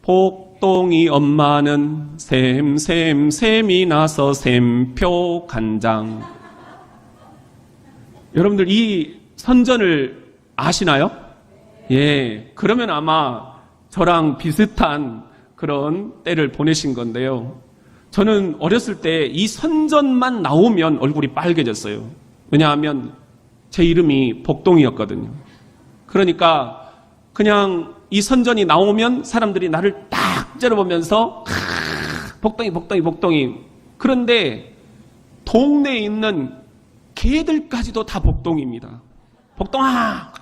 복동이 엄마는 샘이 나서 샘표 간장. 여러분들 이 선전을 아시나요? 예, 그러면 아마 저랑 비슷한 그런 때를 보내신 건데요. 저는 어렸을 때 이 선전만 나오면 얼굴이 빨개졌어요. 왜냐하면 제 이름이 복동이었거든요. 그러니까 그냥 이 선전이 나오면 사람들이 나를 딱 째려보면서 복동이. 그런데 동네에 있는 개들까지도 다 복동입니다. 복동아!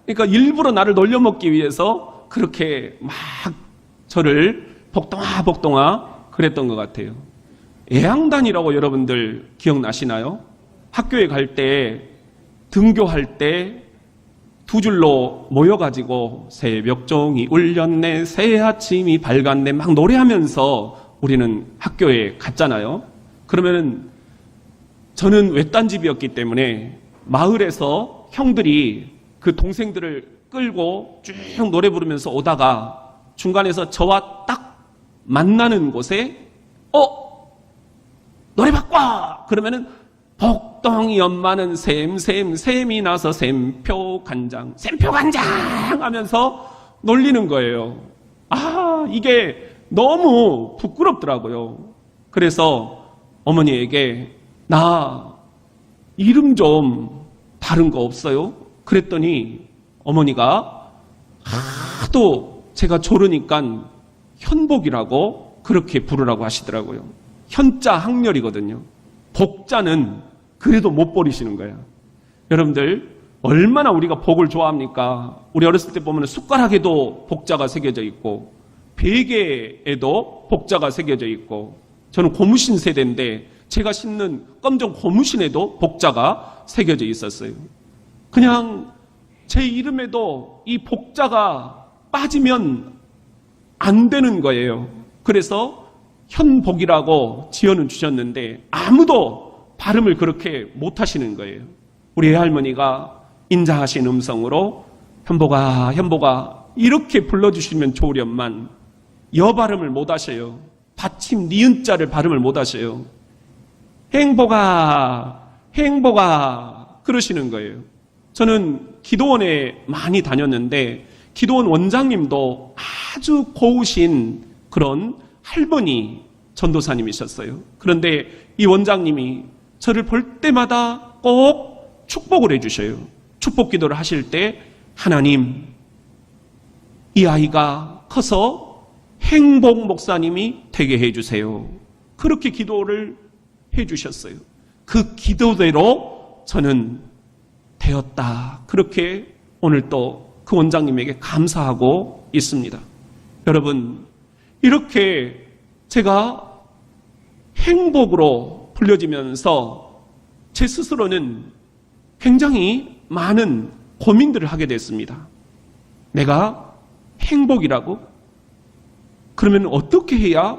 그러니까 일부러 나를 놀려먹기 위해서 그렇게 막 저를 복동아 그랬던 것 같아요. 애양단이라고 여러분들 기억나시나요? 학교에 갈 때, 등교할 때 두 줄로 모여가지고 새벽종이 울렸네, 새 아침이 밝았네 막 노래하면서 우리는 학교에 갔잖아요. 그러면은 저는 외딴집이었기 때문에 마을에서 형들이 그 동생들을 끌고 쭉 노래 부르면서 오다가 중간에서 저와 딱 만나는 곳에 노래 바꿔! 그러면은 복동이 엄마는 샘이 나서 샘표 간장 하면서 놀리는 거예요. 이게 너무 부끄럽더라고요. 그래서 어머니에게 나 이름 좀 다른 거 없어요? 그랬더니 어머니가 하도 제가 조르니까 현복이라고 그렇게 부르라고 하시더라고요. 현자 학렬이거든요. 복자는 그래도 못 버리시는 거예요. 여러분들 얼마나 우리가 복을 좋아합니까? 우리 어렸을 때 보면 숟가락에도 복자가 새겨져 있고 베개에도 복자가 새겨져 있고, 저는 고무신 세대인데 제가 신는 검정 고무신에도 복자가 새겨져 있었어요. 그냥 제 이름에도 이 복자가 빠지면 안 되는 거예요. 그래서 현복이라고 지어는 주셨는데 아무도 발음을 그렇게 못 하시는 거예요. 우리 외할머니가 인자하신 음성으로 현복아 이렇게 불러주시면 좋으련만 여 발음을 못 하셔요. 받침 니은자를 발음을 못 하셔요. 행복아 그러시는 거예요. 저는 기도원에 많이 다녔는데 기도원 원장님도 아주 고우신 그런 할머니 전도사님이셨어요. 그런데 이 원장님이 저를 볼 때마다 꼭 축복을 해주셔요. 축복 기도를 하실 때 하나님, 이 아이가 커서 행복 목사님이 되게 해주세요. 그렇게 기도를 해주셨어요. 그 기도대로 저는 되었다. 그렇게 오늘 또 그 원장님에게 감사하고 있습니다. 여러분, 이렇게 제가 행복으로 불려지면서 제 스스로는 굉장히 많은 고민들을 하게 됐습니다. 내가 행복이라고? 그러면 어떻게 해야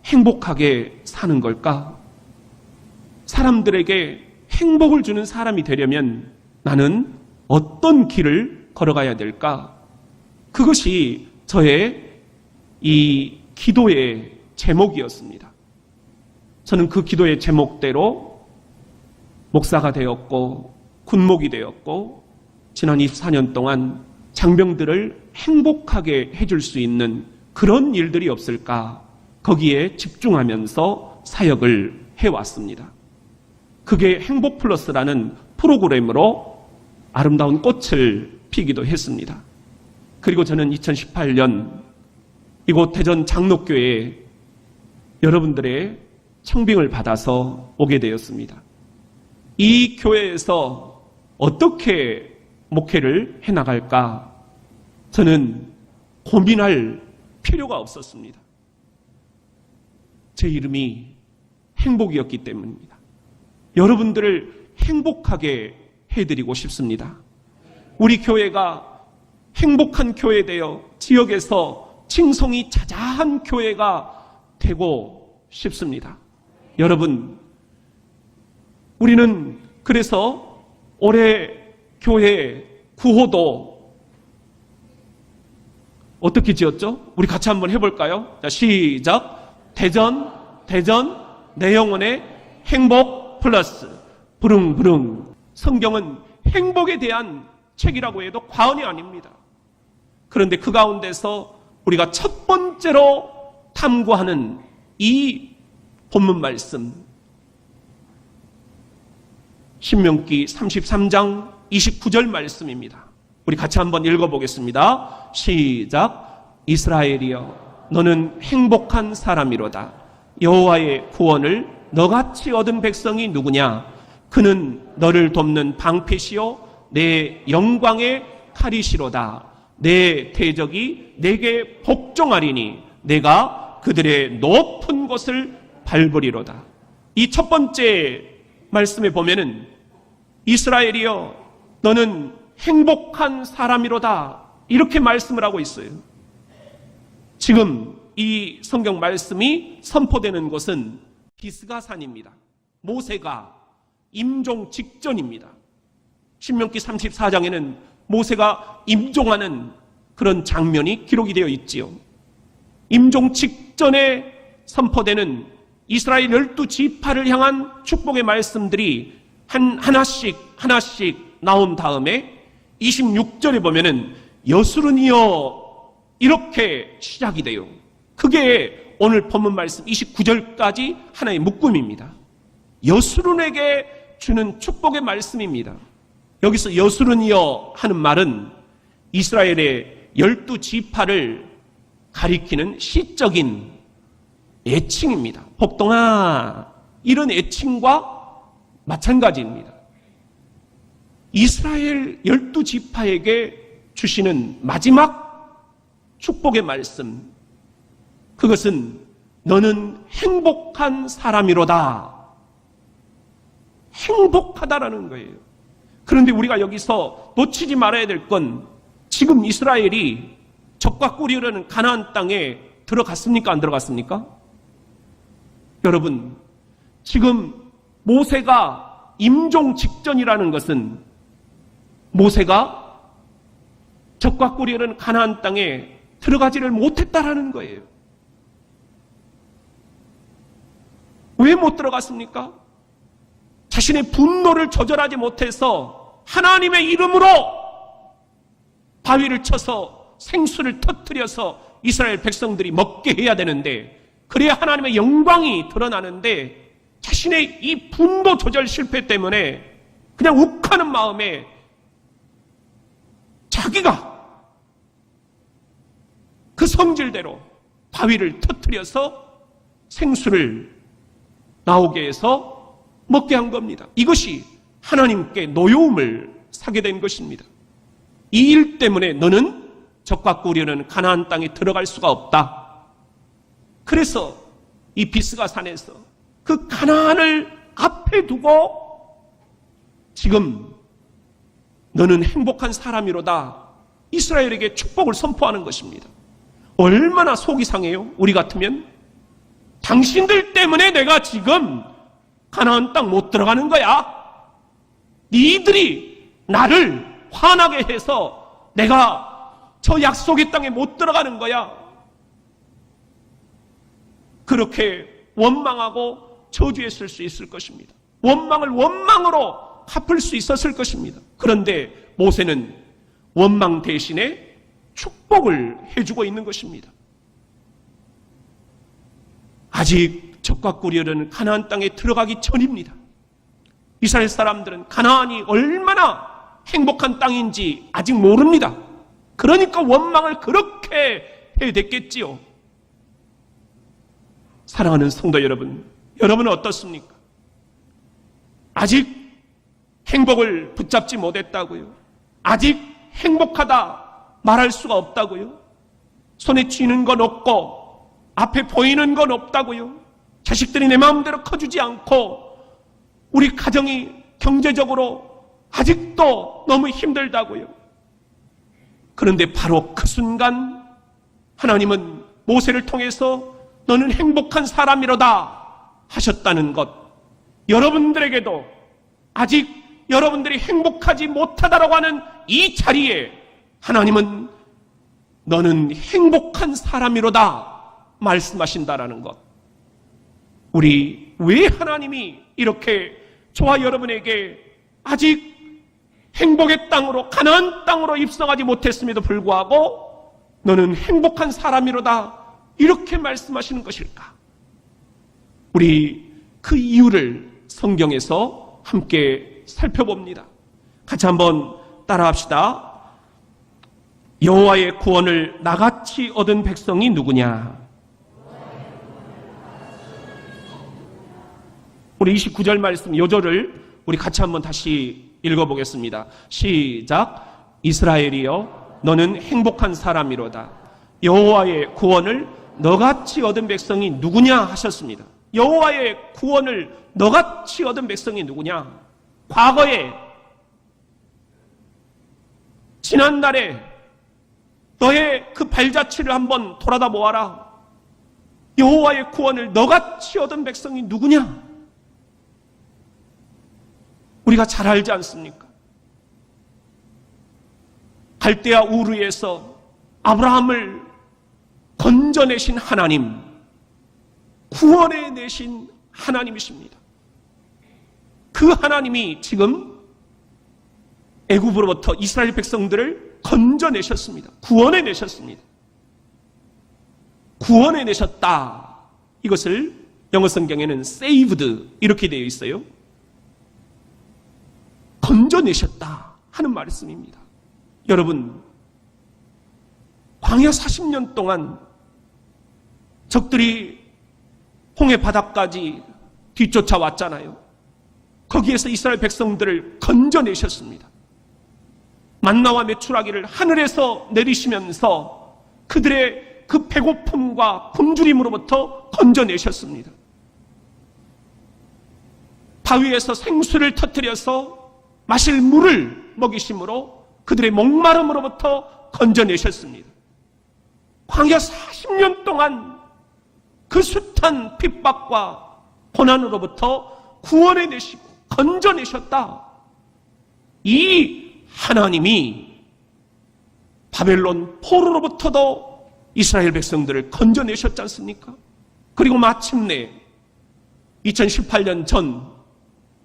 행복하게 사는 걸까? 사람들에게 행복을 주는 사람이 되려면 나는 어떤 길을 걸어가야 될까? 그것이 저의 이 기도의 제목이었습니다. 저는 그 기도의 제목대로 목사가 되었고 군목이 되었고 지난 24년 동안 장병들을 행복하게 해줄 수 있는 그런 일들이 없을까? 거기에 집중하면서 사역을 해왔습니다. 그게 행복플러스라는 프로그램으로 아름다운 꽃을 피기도 했습니다. 그리고 저는 2018년 이곳 대전 장로교회에 여러분들의 청빙을 받아서 오게 되었습니다. 이 교회에서 어떻게 목회를 해나갈까? 저는 고민할 필요가 없었습니다. 제 이름이 행복이었기 때문입니다. 여러분들을 행복하게 해드리고 싶습니다. 우리 교회가 행복한 교회 되어 지역에서 칭송이 자자한 교회가 되고 싶습니다. 여러분, 우리는 그래서 올해 교회 구호도 어떻게 지었죠? 우리 같이 한번 해볼까요? 자, 시작. 대전, 내 영혼의 행복 플러스 부릉부릉. 성경은 행복에 대한 책이라고 해도 과언이 아닙니다. 그런데 그 가운데서 우리가 첫 번째로 탐구하는 이 본문 말씀, 신명기 33장 29절 말씀입니다. 우리 같이 한번 읽어보겠습니다. 시작. 이스라엘이여, 너는 행복한 사람이로다. 여호와의 구원을 너같이 얻은 백성이 누구냐? 그는 너를 돕는 방패시요 내 영광의 칼이시로다. 내 대적이 내게 복종하리니 내가 그들의 높은 곳을 밟으리로다. 이 첫 번째 말씀에 보면은 이스라엘이여, 너는 행복한 사람이로다, 이렇게 말씀을 하고 있어요. 지금 이 성경 말씀이 선포되는 곳은 비스가산입니다. 모세가 임종 직전입니다. 신명기 34장에는 모세가 임종하는 그런 장면이 기록이 되어 있지요. 임종 직전에 선포되는 이스라엘 12지파를 향한 축복의 말씀들이 하나씩 나온 다음에 26절에 보면은 여수르니여, 이렇게 시작이 돼요. 그게 오늘 본문 말씀 29절까지 하나의 묶음입니다. 여수른에게 주는 축복의 말씀입니다. 여기서 여수른이여 하는 말은 이스라엘의 12지파를 가리키는 시적인 애칭입니다. 복동아, 이런 애칭과 마찬가지입니다. 이스라엘 12지파에게 주시는 마지막 축복의 말씀, 그것은 너는 행복한 사람이로다. 행복하다라는 거예요. 그런데 우리가 여기서 놓치지 말아야 될 건, 지금 이스라엘이 적과 꿀이라는 가나안 땅에 들어갔습니까? 안 들어갔습니까? 여러분, 지금 모세가 임종 직전이라는 것은 모세가 적과 꿀이라는 가나안 땅에 들어가지를 못했다라는 거예요. 왜 못 들어갔습니까? 자신의 분노를 조절하지 못해서 하나님의 이름으로 바위를 쳐서 생수를 터뜨려서 이스라엘 백성들이 먹게 해야 되는데, 그래야 하나님의 영광이 드러나는데, 자신의 이 분노 조절 실패 때문에 그냥 욱하는 마음에 자기가 그 성질대로 바위를 터뜨려서 생수를 나오게 해서 먹게 한 겁니다. 이것이 하나님께 노여움을 사게 된 것입니다. 이 일 때문에 너는 적과 꿀이라는 가나안 땅에 들어갈 수가 없다. 그래서 이 비스가산에서 그 가나안을 앞에 두고 지금 너는 행복한 사람이로다, 이스라엘에게 축복을 선포하는 것입니다. 얼마나 속이 상해요? 우리 같으면 당신들 때문에 내가 지금 가나안 땅 못 들어가는 거야. 니들이 나를 화나게 해서 내가 저 약속의 땅에 못 들어가는 거야. 그렇게 원망하고 저주했을 수 있을 것입니다. 원망을 원망으로 갚을 수 있었을 것입니다. 그런데 모세는 원망 대신에 축복을 해주고 있는 것입니다. 아직 적과 꿀이라는 가나안 땅에 들어가기 전입니다. 이스라엘 사람들은 가나안이 얼마나 행복한 땅인지 아직 모릅니다. 그러니까 원망을 그렇게 해댔겠지요. 사랑하는 성도 여러분, 여러분은 어떻습니까? 아직 행복을 붙잡지 못했다고요? 아직 행복하다 말할 수가 없다고요? 손에 쥐는 건 없고 앞에 보이는 건 없다고요? 자식들이 내 마음대로 커주지 않고 우리 가정이 경제적으로 아직도 너무 힘들다고요? 그런데 바로 그 순간 하나님은 모세를 통해서 너는 행복한 사람이로다 하셨다는 것, 여러분들에게도 아직 여러분들이 행복하지 못하다라고 하는 이 자리에 하나님은 너는 행복한 사람이로다 말씀하신다라는 것. 우리 왜 하나님이 이렇게 저와 여러분에게 아직 행복의 땅으로, 가나안 땅으로 입성하지 못했음에도 불구하고 너는 행복한 사람이로다 이렇게 말씀하시는 것일까? 우리 그 이유를 성경에서 함께 살펴봅니다. 같이 한번 따라합시다. 여호와의 구원을 나같이 얻은 백성이 누구냐? 우리 29절 말씀 요절을 우리 같이 한번 다시 읽어보겠습니다. 시작. 이스라엘이여 너는 행복한 사람이로다. 여호와의 구원을 너같이 얻은 백성이 누구냐 하셨습니다. 여호와의 구원을 너같이 얻은 백성이 누구냐? 과거에, 지난날에 너의 그 발자취를 한번 돌아다 보아라. 여호와의 구원을 너같이 얻은 백성이 누구냐? 우리가 잘 알지 않습니까? 갈대아 우르에서 아브라함을 건져내신 하나님, 구원해내신 하나님이십니다. 그 하나님이 지금 애굽으로부터 이스라엘 백성들을 건져내셨습니다. 구원해내셨습니다. 구원해내셨다. 이것을 영어 성경에는 saved 이렇게 되어 있어요. 건져내셨다 하는 말씀입니다. 여러분, 광야 40년 동안 적들이 홍해 바다까지 뒤쫓아왔잖아요. 거기에서 이스라엘 백성들을 건져내셨습니다. 만나와 메추라기를 하늘에서 내리시면서 그들의 그 배고픔과 굶주림으로부터 건져내셨습니다. 바위에서 생수를 터뜨려서 마실 물을 먹이심으로 그들의 목마름으로부터 건져내셨습니다. 광야 40년 동안 그 숱한 핍박과 고난으로부터 구원해내시고 건져내셨다. 이 하나님이 바벨론 포로로부터도 이스라엘 백성들을 건져내셨지 않습니까? 그리고 마침내 2018년 전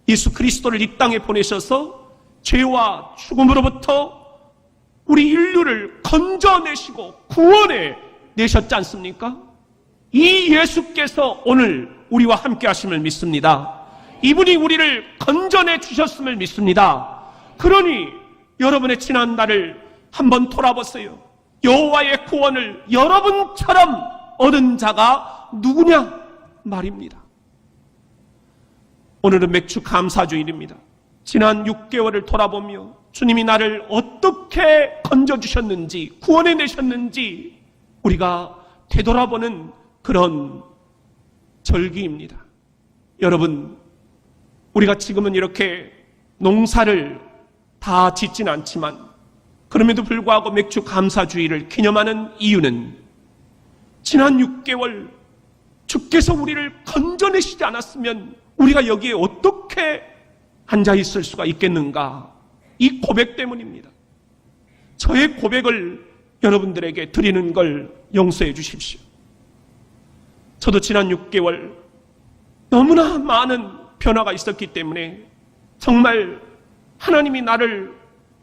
예수 그리스도를 이 땅에 보내셔서 죄와 죽음으로부터 우리 인류를 건져내시고 구원해 내셨지 않습니까? 이 예수께서 오늘 우리와 함께 하심을 믿습니다. 이분이 우리를 건져내 주셨음을 믿습니다. 그러니 여러분의 지난날을 한번 돌아보세요. 여호와의 구원을 여러분처럼 얻은 자가 누구냐 말입니다. 오늘은 맥주 감사주일입니다. 지난 6개월을 돌아보며 주님이 나를 어떻게 건져주셨는지, 구원해내셨는지 우리가 되돌아보는 그런 절기입니다. 여러분, 우리가 지금은 이렇게 농사를 다 짓진 않지만 그럼에도 불구하고 맥주 감사주의를 기념하는 이유는 지난 6개월 주께서 우리를 건져내시지 않았으면 우리가 여기에 어떻게 앉아있을 수가 있겠는가? 이 고백 때문입니다. 저의 고백을 여러분들에게 드리는 걸 용서해 주십시오. 저도 지난 6개월 너무나 많은 변화가 있었기 때문에 정말 하나님이 나를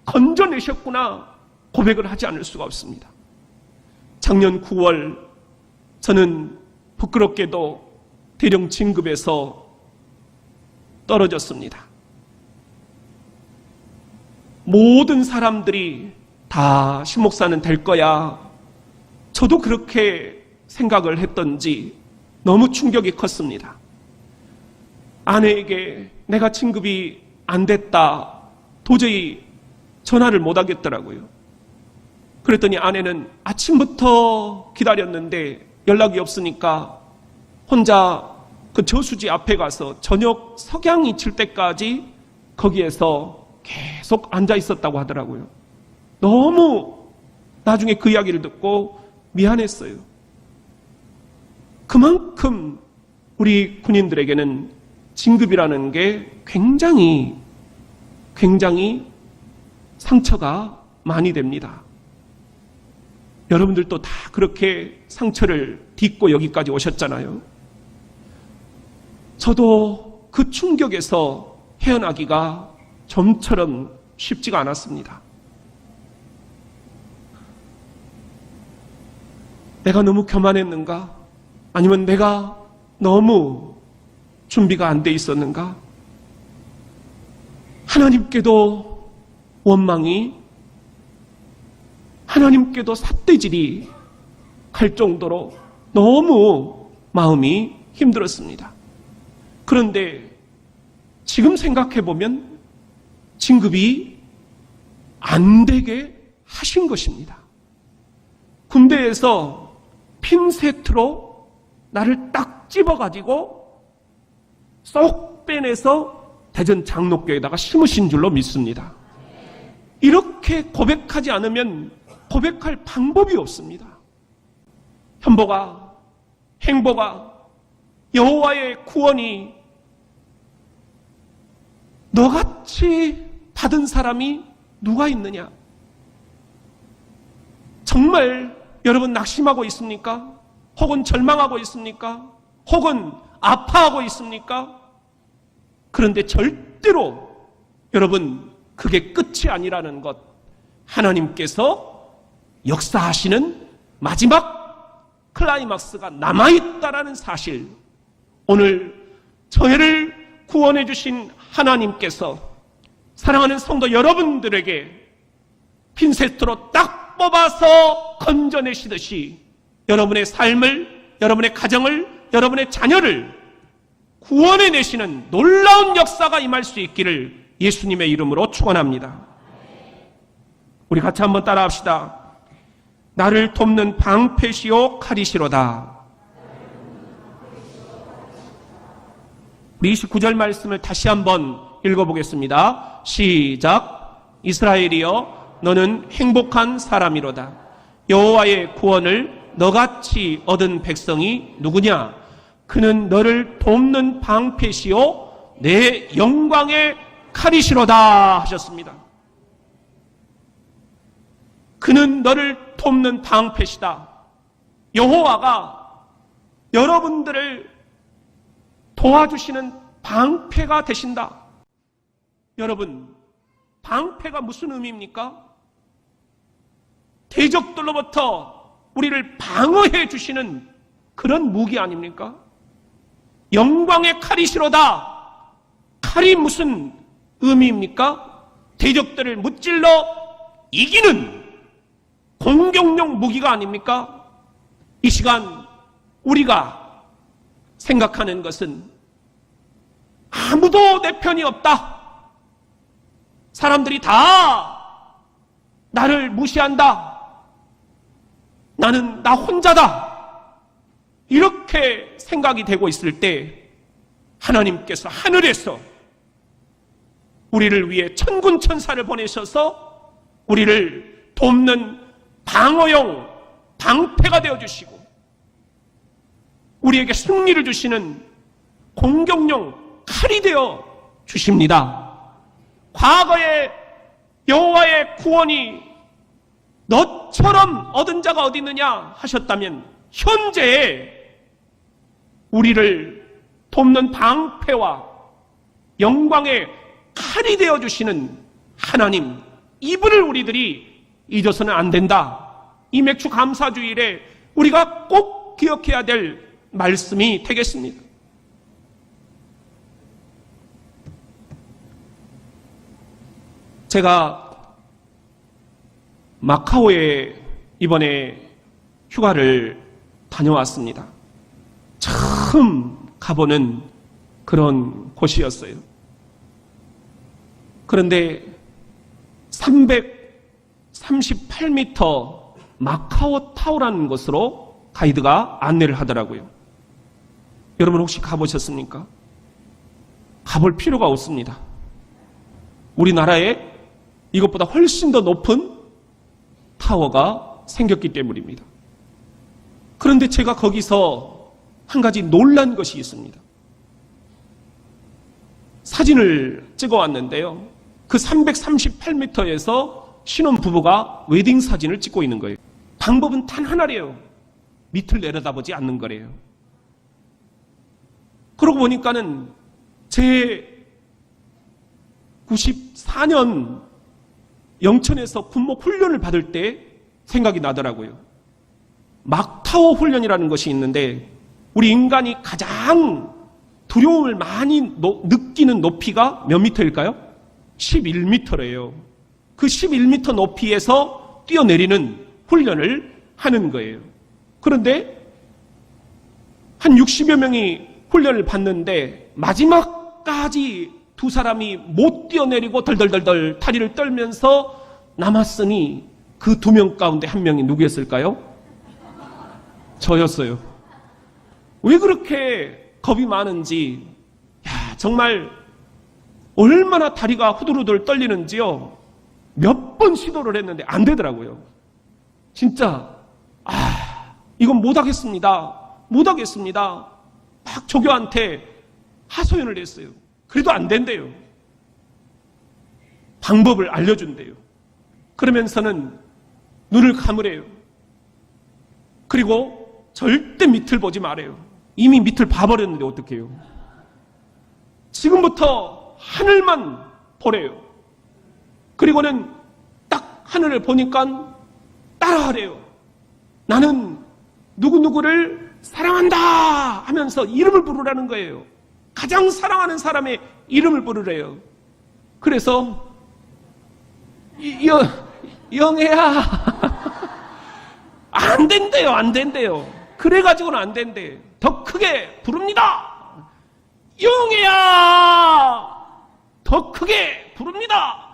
건져내셨구나 고백을 하지 않을 수가 없습니다. 작년 9월 저는 부끄럽게도 대령 진급에서 떨어졌습니다. 모든 사람들이 다 신목사는 될 거야. 저도 그렇게 생각을 했던지 너무 충격이 컸습니다. 아내에게 내가 진급이 안 됐다. 도저히 전화를 못 하겠더라고요. 그랬더니 아내는 아침부터 기다렸는데 연락이 없으니까 혼자 그 저수지 앞에 가서 저녁 석양이 칠 때까지 거기에서 계속 앉아 있었다고 하더라고요. 너무 나중에 그 이야기를 듣고 미안했어요. 그만큼 우리 군인들에게는 진급이라는 게 굉장히 상처가 많이 됩니다. 여러분들도 다 그렇게 상처를 딛고 여기까지 오셨잖아요. 저도 그 충격에서 헤어나기가 좀처럼 쉽지가 않았습니다. 내가 너무 교만했는가? 아니면 내가 너무 준비가 안 돼 있었는가? 하나님께도 원망이, 하나님께도 삿대질이 갈 정도로 너무 마음이 힘들었습니다. 그런데 지금 생각해보면 진급이 안 되게 하신 것입니다. 군대에서 핀셋으로 나를 딱 집어가지고 쏙 빼내서 대전 장로교에다가 심으신 줄로 믿습니다. 이렇게 고백하지 않으면 고백할 방법이 없습니다. 현보가, 행보가, 여호와의 구원이 너같이 받은 사람이 누가 있느냐? 정말 여러분 낙심하고 있습니까? 혹은 절망하고 있습니까? 혹은 아파하고 있습니까? 그런데 절대로 여러분 그게 끝이 아니라는 것, 하나님께서 역사하시는 마지막 클라이막스가 남아있다라는 사실, 오늘 저희를 구원해 주신 하나님께서 사랑하는 성도 여러분들에게 핀셋으로 딱 뽑아서 건져내시듯이 여러분의 삶을, 여러분의 가정을, 여러분의 자녀를 구원해내시는 놀라운 역사가 임할 수 있기를 예수님의 이름으로 축원합니다. 우리 같이 한번 따라합시다. 나를 돕는 방패시오 칼이시로다. 우리 29절 말씀을 다시 한번 읽어보겠습니다. 시작. 이스라엘이여 너는 행복한 사람이로다. 여호와의 구원을 너같이 얻은 백성이 누구냐? 그는 너를 돕는 방패시오 내 영광의 칼이시로다 하셨습니다. 그는 너를 돕는 방패시다. 여호와가 여러분들을 도와주시는 방패가 되신다. 여러분, 방패가 무슨 의미입니까? 대적들로부터 우리를 방어해 주시는 그런 무기 아닙니까? 영광의 칼이시로다. 칼이 무슨 의미입니까? 대적들을 무찔러 이기는 공격용 무기가 아닙니까? 이 시간 우리가 생각하는 것은 아무도 내 편이 없다. 사람들이 다 나를 무시한다. 나는 나 혼자다. 이렇게 생각이 되고 있을 때 하나님께서 하늘에서 우리를 위해 천군천사를 보내셔서 우리를 돕는 방어용 방패가 되어주시고 우리에게 승리를 주시는 공격용 칼이 되어 주십니다. 과거에 여호와의 구원이 너처럼 얻은 자가 어디 있느냐 하셨다면 현재에 우리를 돕는 방패와 영광의 칼이 되어주시는 하나님, 이분을 우리들이 잊어서는 안 된다. 이 맥주 감사주일에 우리가 꼭 기억해야 될 말씀이 되겠습니다. 제가 마카오에 이번에 휴가를 다녀왔습니다. 처음 가보는 그런 곳이었어요. 그런데 338m 마카오 타워라는 곳으로 가이드가 안내를 하더라고요. 여러분 혹시 가보셨습니까? 가볼 필요가 없습니다. 우리나라에 이것보다 훨씬 더 높은 타워가 생겼기 때문입니다. 그런데 제가 거기서 한 가지 놀란 것이 있습니다. 사진을 찍어 왔는데요. 그 338m에서 신혼부부가 웨딩 사진을 찍고 있는 거예요. 방법은 단 하나래요. 밑을 내려다보지 않는 거래요. 그러고 보니까는 제 94년 영천에서 군목 훈련을 받을 때 생각이 나더라고요. 막타워 훈련이라는 것이 있는데 우리 인간이 가장 두려움을 많이 느끼는 높이가 몇 미터일까요? 11미터래요. 그 11미터 높이에서 뛰어내리는 훈련을 하는 거예요. 그런데 한 60여 명이 훈련을 받는데 마지막까지 두 사람이 못 뛰어내리고 덜덜덜덜 다리를 떨면서 남았으니 그 두 명 가운데 한 명이 누구였을까요? 저였어요. 왜 그렇게 겁이 많은지, 정말 얼마나 다리가 후들후들 떨리는지요. 몇 번 시도를 했는데 안 되더라고요. 진짜 이건 못하겠습니다. 못하겠습니다. 막 조교한테 하소연을 했어요. 그래도 안 된대요. 방법을 알려준대요. 그러면서는 눈을 감으래요. 그리고 절대 밑을 보지 말아요. 이미 밑을 봐버렸는데 어떡해요. 지금부터 하늘만 보래요. 그리고는 딱 하늘을 보니까 따라하래요. 나는 누구누구를 사랑한다 하면서 이름을 부르라는 거예요. 가장 사랑하는 사람의 이름을 부르래요. 그래서 영애야 안 된대요. 안 된대요. 그래가지고는 안 된대. 더 크게 부릅니다. 영애야 더 크게 부릅니다.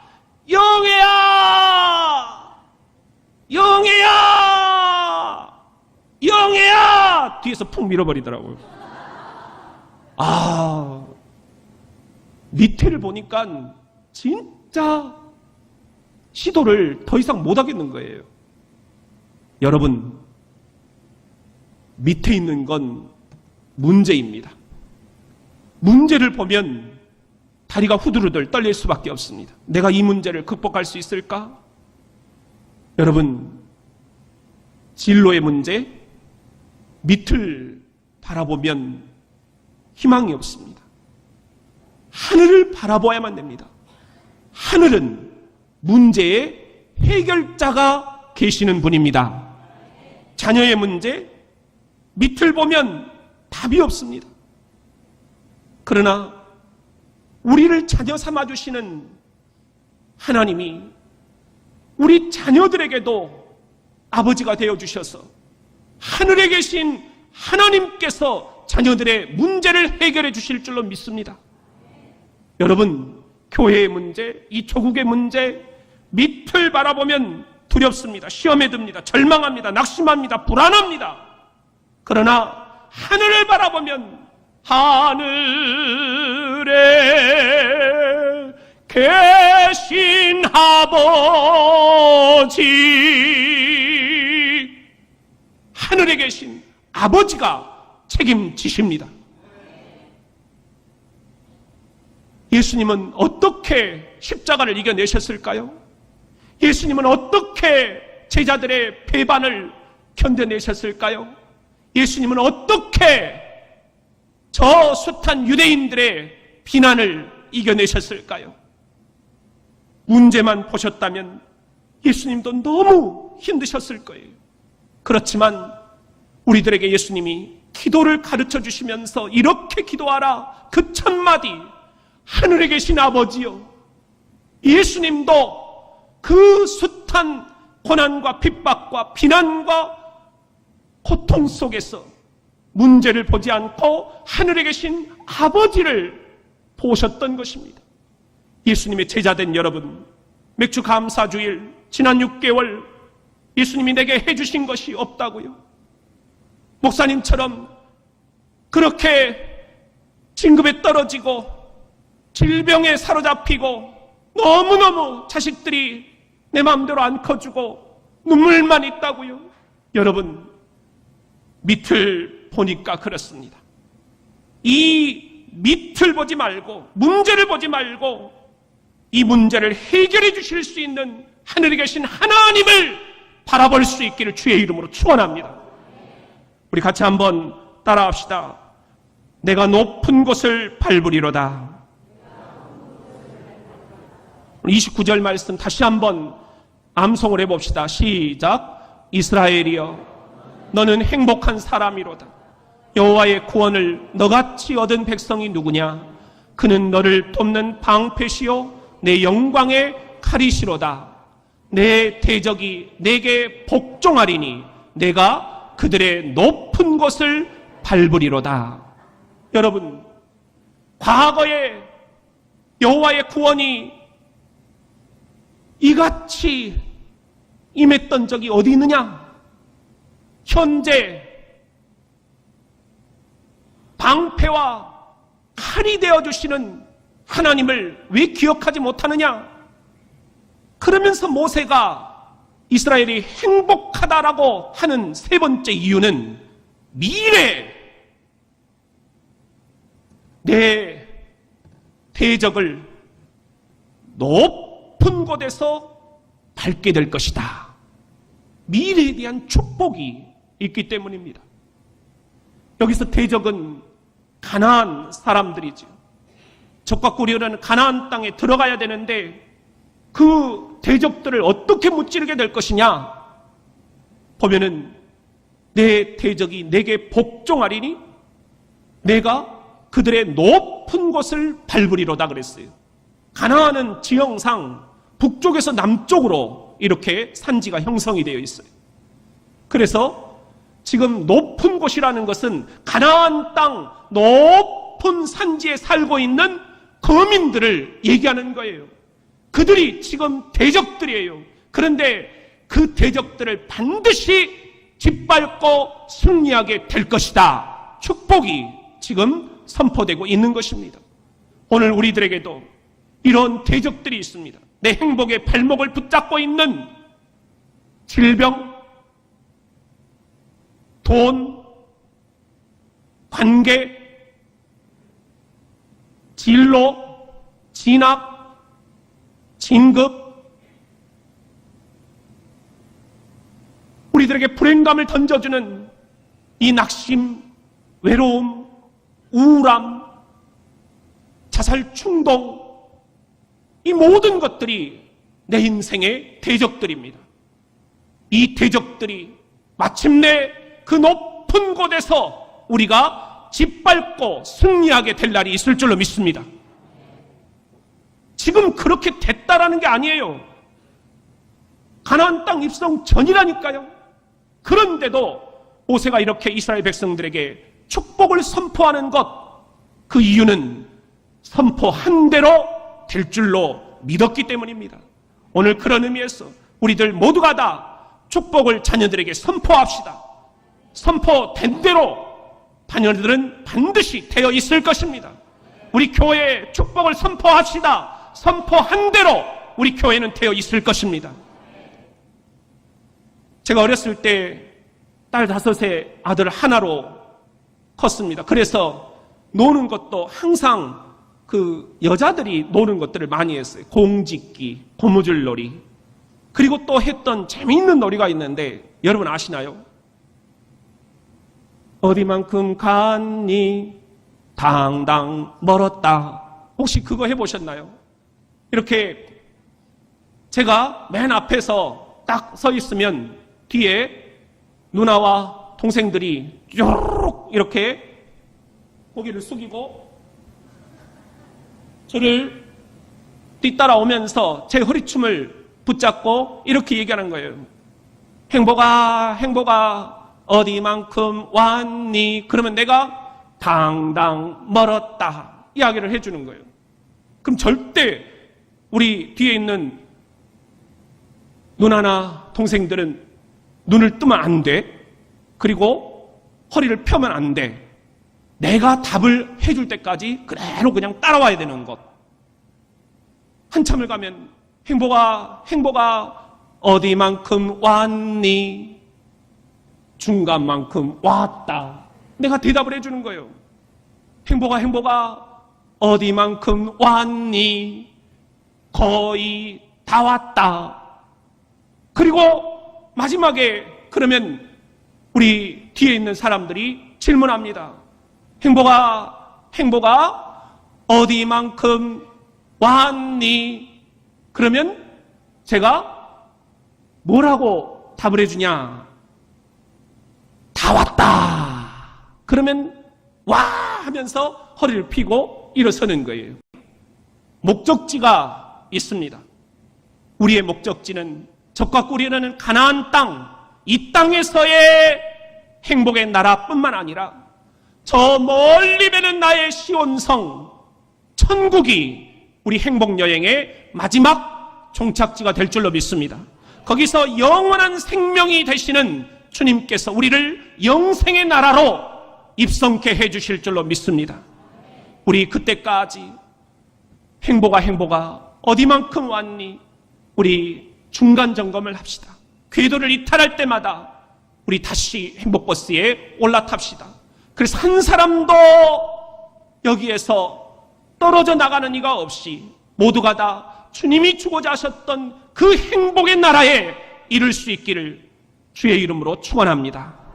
영애야 영애야 영애야 뒤에서 푹 밀어버리더라고요. 밑에를 보니까 진짜 시도를 더 이상 못하겠는 거예요. 여러분, 밑에 있는 건 문제입니다. 문제를 보면 다리가 후두루들 떨릴 수밖에 없습니다. 내가 이 문제를 극복할 수 있을까? 여러분, 진로의 문제, 밑을 바라보면 희망이 없습니다. 하늘을 바라봐야만 됩니다. 하늘은 문제의 해결자가 계시는 분입니다. 자녀의 문제, 밑을 보면 답이 없습니다. 그러나 우리를 자녀 삼아주시는 하나님이 우리 자녀들에게도 아버지가 되어주셔서 하늘에 계신 하나님께서 자녀들의 문제를 해결해 주실 줄로 믿습니다. 여러분, 교회의 문제, 이 조국의 문제, 밑을 바라보면 두렵습니다. 시험에 듭니다. 절망합니다. 낙심합니다. 불안합니다. 그러나 하늘을 바라보면 하늘에 계신 아버지, 하늘에 계신 아버지가 책임지십니다. 예수님은 어떻게 십자가를 이겨내셨을까요? 예수님은 어떻게 제자들의 배반을 견뎌내셨을까요? 예수님은 어떻게 저 숱한 유대인들의 비난을 이겨내셨을까요? 문제만 보셨다면 예수님도 너무 힘드셨을 거예요. 그렇지만 우리들에게 예수님이 기도를 가르쳐 주시면서 이렇게 기도하라. 그 첫마디, 하늘에 계신 아버지요. 예수님도 그 숱한 고난과 핍박과 비난과 고통 속에서 문제를 보지 않고 하늘에 계신 아버지를 보셨던 것입니다. 예수님의 제자된 여러분, 맥주 감사주일 지난 6개월 예수님이 내게 해주신 것이 없다고요? 목사님처럼 그렇게 진급에 떨어지고 질병에 사로잡히고 너무너무 자식들이 내 마음대로 안 커주고 눈물만 있다고요? 여러분, 밑을 보니까 그렇습니다. 이 밑을 보지 말고, 문제를 보지 말고 이 문제를 해결해 주실 수 있는 하늘에 계신 하나님을 바라볼 수 있기를 주의 이름으로 축원합니다. 우리 같이 한번 따라합시다. 내가 높은 곳을 밟으리로다. 29절 말씀 다시 한번 암송을 해봅시다. 시작. 이스라엘이여 너는 행복한 사람이로다. 여호와의 구원을 너같이 얻은 백성이 누구냐? 그는 너를 돕는 방패시요 내 영광의 칼이시로다. 내 대적이 내게 복종하리니 내가 그들의 높은 곳을 밟으리로다. 여러분, 과거에 여호와의 구원이 이같이 임했던 적이 어디 있느냐? 현재 방패와 칼이 되어주시는 하나님을 왜 기억하지 못하느냐? 그러면서 모세가 이스라엘이 행복하다라고 하는 세 번째 이유는 미래 내 대적을 높은 곳에서 밟게 될 것이다. 미래에 대한 축복이 있기 때문입니다. 여기서 대적은 가나안 사람들이죠. 적과 꿀이라는 가나안 땅에 들어가야 되는데 그 대적들을 어떻게 무찌르게 될 것이냐? 보면은 내 대적이 내게 복종하리니 내가 그들의 높은 곳을 밟으리로다 그랬어요. 가나안은 지형상 북쪽에서 남쪽으로 이렇게 산지가 형성이 되어 있어요. 그래서 지금 높은 곳이라는 것은 가나안 땅 높은 산지에 살고 있는 거민들을 얘기하는 거예요. 그들이 지금 대적들이에요. 그런데 그 대적들을 반드시 짓밟고 승리하게 될 것이다. 축복이 지금 선포되고 있는 것입니다. 오늘 우리들에게도 이런 대적들이 있습니다. 내 행복의 발목을 붙잡고 있는 질병, 돈, 관계, 진로, 진학, 진급, 우리들에게 불행감을 던져주는 이 낙심, 외로움, 우울함, 자살 충동, 이 모든 것들이 내 인생의 대적들입니다. 이 대적들이 마침내 그 높은 곳에서 우리가 짓밟고 승리하게 될 날이 있을 줄로 믿습니다. 지금 그렇게 됐다라는 게 아니에요. 가나안 땅 입성 전이라니까요. 그런데도 모세가 이렇게 이스라엘 백성들에게 축복을 선포하는 것, 그 이유는 선포한 대로 될 줄로 믿었기 때문입니다. 오늘 그런 의미에서 우리들 모두가 다 축복을 자녀들에게 선포합시다. 선포된 대로 자녀들은 반드시 되어 있을 것입니다. 우리 교회에 축복을 선포합시다. 선포한 대로 우리 교회는 되어 있을 것입니다. 제가 어렸을 때 딸 5에 아들 하나로 컸습니다. 그래서 노는 것도 항상 그 여자들이 노는 것들을 많이 했어요. 공짓기, 고무줄놀이. 그리고 또 했던 재미있는 놀이가 있는데 여러분 아시나요? 어디만큼 갔니? 당당 멀었다. 혹시 그거 해보셨나요? 이렇게 제가 맨 앞에서 딱 서 있으면 뒤에 누나와 동생들이 쭉 이렇게 고개를 숙이고 저를 뒤따라오면서 제 허리춤을 붙잡고 이렇게 얘기하는 거예요. 행복아, 행복아, 어디만큼 왔니? 그러면 내가 당당 멀었다 이야기를 해주는 거예요. 그럼 절대 우리 뒤에 있는 누나나 동생들은 눈을 뜨면 안 돼. 그리고 허리를 펴면 안 돼. 내가 답을 해줄 때까지 그대로 그냥 따라와야 되는 것. 한참을 가면 행복아, 행복아, 어디만큼 왔니? 중간만큼 왔다. 내가 대답을 해주는 거예요. 행복아, 행복아, 어디만큼 왔니? 거의 다 왔다. 그리고 마지막에 그러면 우리 뒤에 있는 사람들이 질문합니다. 행복아 어디만큼 왔니? 그러면 제가 뭐라고 답을 해주냐? 다 왔다. 그러면 와 하면서 허리를 펴고 일어서는 거예요. 목적지가 있습니다. 우리의 목적지는 적과 꿀이라는 가나안 땅, 이 땅에서의 행복의 나라뿐만 아니라 저 멀리 배는 나의 시온성, 천국이 우리 행복 여행의 마지막 종착지가 될 줄로 믿습니다. 거기서 영원한 생명이 되시는 주님께서 우리를 영생의 나라로 입성케 해주실 줄로 믿습니다. 우리 그때까지 행복아 어디만큼 왔니? 우리 중간 점검을 합시다. 궤도를 이탈할 때마다 우리 다시 행복버스에 올라탑시다. 그래서 한 사람도 여기에서 떨어져 나가는 이가 없이 모두가 다 주님이 주고자 하셨던 그 행복의 나라에 이룰 수 있기를 주의 이름으로 축원합니다.